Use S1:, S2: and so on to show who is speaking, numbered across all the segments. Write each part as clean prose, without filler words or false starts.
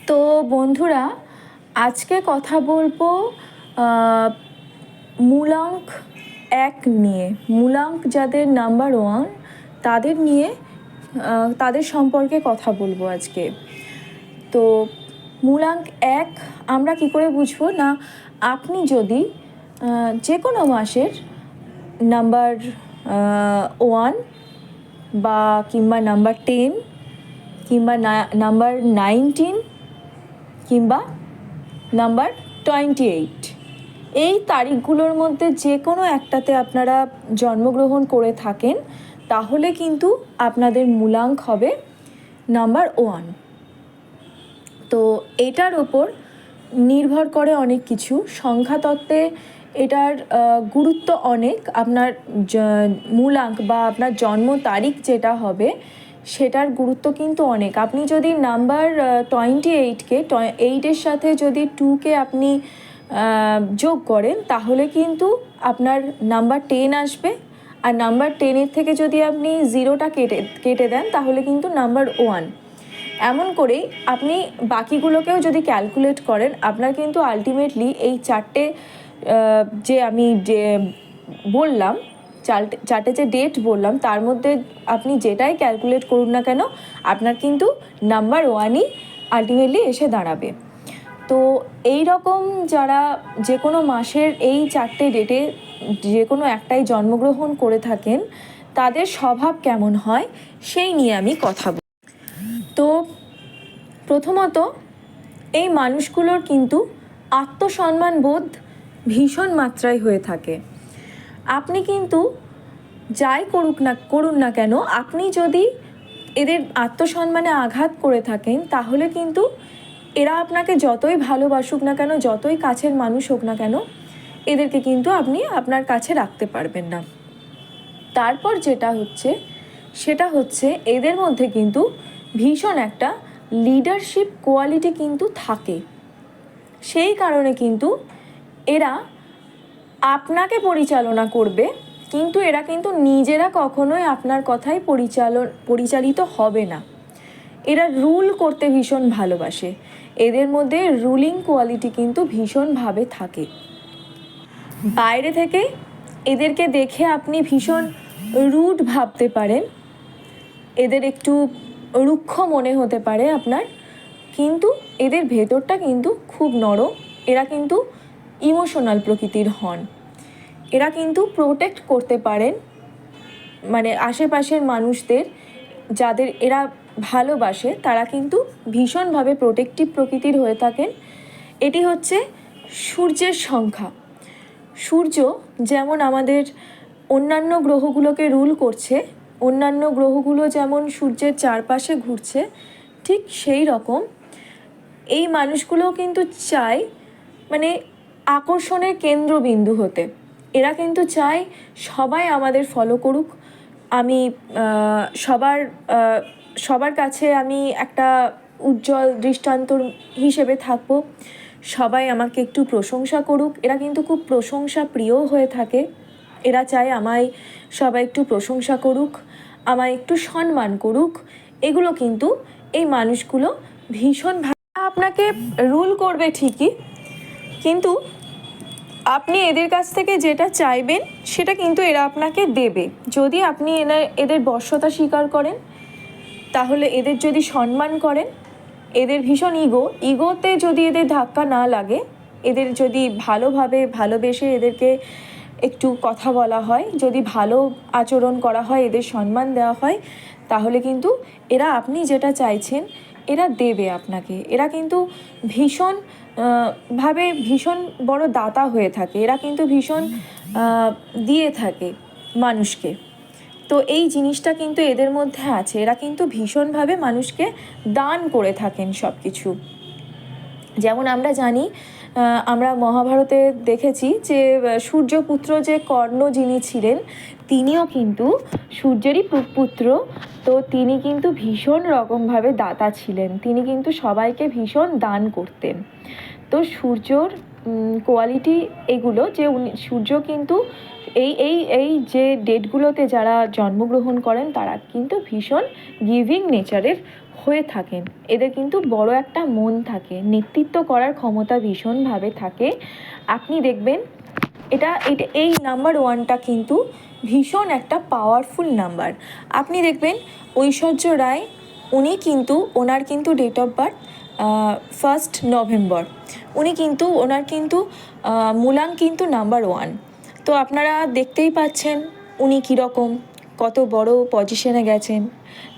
S1: তো বন্ধুরা, আজকে কথা বলবো মূলাঙ্ক 1 নিয়ে। মূলাঙ্ক যাদের নাম্বার 1 তাদের নিয়ে তাদের সম্পর্কে কথা বলবো আজকে। তো মূলাঙ্ক 1 আমরা কি করে বুঝবো না, আপনি যদি যে কোনো মাসের নাম্বার 1 বা কিংবা নাম্বার 10 কিংবা নাম্বার 19 কিংবা নাম্বার 28 এই তারিখগুলোর মধ্যে যে কোনো একটাতে আপনারা জন্মগ্রহণ করে থাকেন, তাহলে কিন্তু আপনাদের মূলাঙ্ক হবে নাম্বার 1। তো এটার ওপর নির্ভর করে অনেক কিছু। সংখ্যাতত্ত্বে এটার গুরুত্ব অনেক। আপনার মূলাঙ্ক বা আপনার জন্ম তারিখ যেটা হবে সেটার গুরুত্ব কিন্তু অনেক। আপনি যদি নাম্বার 28কে 8-এর সাথে যদি 2কে আপনি যোগ করেন, তাহলে কিন্তু আপনার নাম্বার 10 আসবে। আর নাম্বার 10-এর থেকে যদি আপনি 0টা কেটে দেন, তাহলে কিন্তু নাম্বার 1। এমন করেই আপনি বাকিগুলোকেও যদি ক্যালকুলেট করেন, আপনার কিন্তু আলটিমেটলি এই চারটে যে আমি যে বললাম, চারটে যে ডেট বললাম, তার মধ্যে আপনি যেটাই ক্যালকুলেট করুন না কেন, আপনার কিন্তু নাম্বার 1ই আলটিমেটলি এসে দাঁড়াবে। তো এই রকম যারা যে কোনো মাসের এই চারটে ডেটে যে কোনো একটাই জন্মগ্রহণ করে থাকেন, তাদের স্বভাব কেমন হয় সেই নিয়ে আমি কথা বলি। তো প্রথমত, এই মানুষগুলোর কিন্তু আত্মসম্মান বোধ ভীষণ মাত্রায় হয়ে থাকে। আপনি কিন্তু যাই করুন না কেন, আপনি যদি এদের আত্মসম্মানে আঘাত করে থাকেন, তাহলে কিন্তু এরা আপনাকে যতই ভালোবাসুক না কেন, যতই কাছের মানুষ হোক না কেন, এদেরকে কিন্তু আপনি আপনার কাছে রাখতে পারবেন না। তারপর যেটা হচ্ছে সেটা হচ্ছে এদের মধ্যে কিন্তু ভীষণ একটা লিডারশিপ কোয়ালিটি কিন্তু থাকে। সেই কারণে কিন্তু এরা আপনাকে পরিচালনা করবে, কিন্তু এরা কিন্তু নিজেরা কখনোই আপনার কথায় পরিচালিত হবে না। এরা রুল করতে ভীষণ ভালোবাসে। এদের মধ্যে রুলিং কোয়ালিটি কিন্তু ভীষণভাবে থাকে। বাইরে থেকে এদেরকে দেখে আপনি ভীষণ রুড ভাবতে পারেন, এদের একটু রুক্ষ মনে হতে পারে আপনার, কিন্তু এদের ভেতরটা কিন্তু খুব নরম। এরা কিন্তু ইমোশনাল প্রকৃতির হন। এরা কিন্তু প্রোটেক্ট করতে পারেন, মানে আশেপাশের মানুষদের যাদের এরা ভালোবাসে, তারা কিন্তু ভীষণভাবে প্রোটেক্টিভ প্রকৃতির হয়ে থাকেন। এটি হচ্ছে সূর্যের সংখ্যা। সূর্য যেমন আমাদের অন্যান্য গ্রহগুলোকে রুল করছে, অন্যান্য গ্রহগুলো যেমন সূর্যের চারপাশে ঘুরছে, ঠিক সেই রকম এই মানুষগুলোও কিন্তু চায় মানে আকর্ষণের কেন্দ্রবিন্দু হতে। এরা কিন্তু চায় সবাই আমাদের ফলো করুক, আমি সবার কাছে আমি একটা উজ্জ্বল দৃষ্টান্তর হিসেবে থাকব, সবাই আমাকে একটু প্রশংসা করুক। এরা কিন্তু খুব প্রশংসা প্রিয় হয়ে থাকে। এরা চায় আমায় সবাই একটু প্রশংসা করুক, আমায় একটু সম্মান করুক। এগুলো কিন্তু এই মানুষগুলো ভীষণভাবে আপনাকে রুল করবে ঠিকই, কিন্তু আপনি এদের কাছ থেকে যেটা চাইবেন সেটা কিন্তু এরা আপনাকে দেবে, যদি আপনি এদের বশ্যতা স্বীকার করেন। তাহলে এদের যদি সম্মান করেন, এদের ভীষণ ইগোতে যদি এদের ধাক্কা না লাগে, এদের যদি ভালোবেসে এদেরকে একটু কথা বলা হয়, যদি ভালো আচরণ করা হয়, এদের সম্মান দেওয়া হয়, তাহলে কিন্তু এরা আপনি যেটা চাইছেন এরা দেবে আপনাকে। এরা কিন্তু ভীষণ বড় দাতা হয়ে থাকে। এরা কিন্তু ভীষণ দিয়ে থাকে মানুষকে। তো এই জিনিসটা কিন্তু এদের মধ্যে আছে। এরা কিন্তু ভীষণভাবে মানুষকে দান করে থাকেন সব কিছু। যেমন আমরা জানি, আমরা মহাভারতে দেখেছি যে সূর্যপুত্র যে কর্ণ যিনি ছিলেন, তিনিও কিন্তু সূর্যেরই পুত্র। তো তিনি কিন্তু ভীষণ রকমভাবে দাতা ছিলেন। তিনি কিন্তু সবাইকে ভীষণ দান করতেন। তো সূর্যর কোয়ালিটি এগুলো যে সূর্য কিন্তু এই যে ডেটগুলোতে যারা জন্মগ্রহণ করেন, তারা কিন্তু ভীষণ গিভিং নেচারের হয়ে থাকেন, এদের কিন্তু বড় একটা মন থাকে, নেতৃত্ব করার ক্ষমতা ভীষণভাবে থাকে। আপনি দেখবেন এটা এটা এই নাম্বার ওয়ানটা কিন্তু ভীষণ একটা পাওয়ারফুল নাম্বার। আপনি দেখবেন ঐশ্বর্য রায়, উনি কিন্তু ওনার কিন্তু ডেট অফ বার্থ 1 নভেম্বর, উনি কিন্তু ওনার কিন্তু মূলাঙ্ক কিন্তু নাম্বার ওয়ান। তো আপনারা দেখতেই পাচ্ছেন উনি কীরকম কত বড় পজিশনে গেছেন।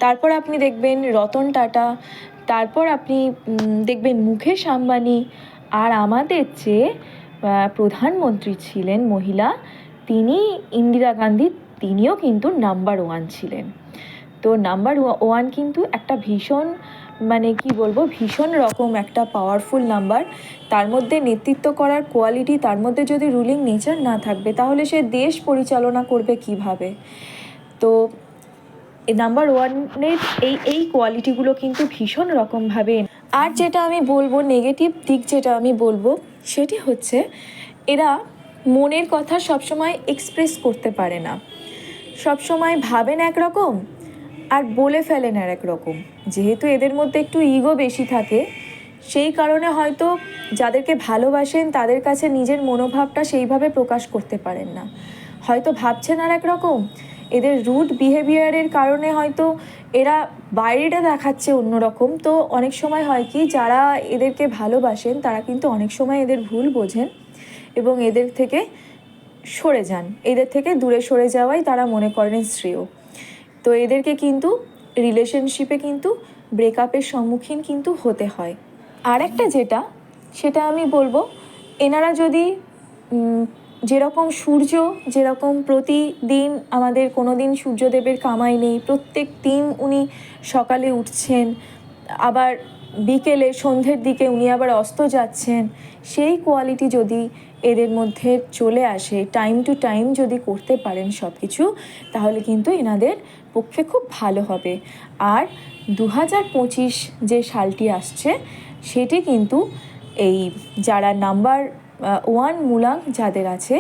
S1: তারপর আপনি দেখবেন রতন টাটা, তারপর আপনি দেখবেন মুকেশ আম্বানি, আর আমাদের যে প্রধানমন্ত্রী ছিলেন মহিলা, তিনি ইন্দিরা গান্ধী, তিনিও কিন্তু নাম্বার ওয়ান ছিলেন। তো নাম্বার ওয়ান কিন্তু একটা ভীষণ মানে কি বলবো, ভীষণ রকম একটা পাওয়ারফুল নাম্বার। তার মধ্যে নেতৃত্ব করার কোয়ালিটি, তার মধ্যে যদি রুলিং নেচার না থাকবে তাহলে সে দেশ পরিচালনা করবে কিভাবে। তো নাম্বার ওয়ানের এই কোয়ালিটিগুলো কিন্তু ভীষণ রকমভাবে। আর যেটা আমি বলবো নেগেটিভ দিক, যেটা আমি বলবো সেটি হচ্ছে এরা মনের কথা সবসময় এক্সপ্রেস করতে পারে না, সবসময় ভাবেন একরকম আর বলে ফেলেন আর এক রকম। যেহেতু এদের মধ্যে একটু ইগো বেশি থাকে, সেই কারণে হয়তো যাদেরকে ভালোবাসেন তাদের কাছে নিজের মনোভাবটা সেইভাবে প্রকাশ করতে পারেন না, হয়তো ভাবছেন আর এক রকম। এদের রুড বিহেভিয়ারের কারণে হয়তো এরা বাইরেটা দেখাচ্ছে অন্যরকম। তো অনেক সময় হয় কি, যারা এদেরকে ভালোবাসেন তারা কিন্তু অনেক সময় এদের ভুল বোঝেন এবং এদের থেকে সরে যান, এদের থেকে দূরে সরে যাওয়াই তারা মনে করেন শ্রেয়। তো এদেরকে কিন্তু রিলেশনশিপে কিন্তু ব্রেকআপের সম্মুখীন কিন্তু হতে হয়। আর একটা যেটা, সেটা আমি বলবো, এনারা যদি যেরকম সূর্য, যেরকম প্রতিদিন আমাদের কোনো দিন সূর্যদেবের কামাই নেই, প্রত্যেক দিন উনি সকালে উঠছেন, আবার বিকেলে সন্ধ্যের দিকে উনি আবার অস্ত যাচ্ছেন, সেই কোয়ালিটি যদি এদের মধ্যে চলে আসে, টাইম টু টাইম যদি করতে পারেন সব কিছু, তাহলে কিন্তু এনাদের পক্ষে খুব ভালো হবে। আর 2025 যে সালটি আসছে সেটি কিন্তু এই যারা নাম্বার ওয়ান মূলাঙ্ক যাদের আছে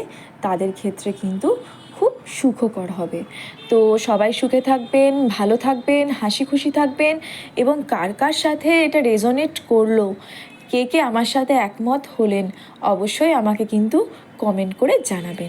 S1: তাদের ক্ষেত্রে কিন্তু খুব সুখকর হবে। তো সবাই সুখে থাকবেন, ভালো থাকবেন, হাসি খুশি থাকবেন, এবং কার কার সাথে এটা রেজোনেট করলো, কে কে আমার সাথে একমত হলেন, অবশ্যই আমাকে কিন্তু কমেন্ট করে জানাবেন।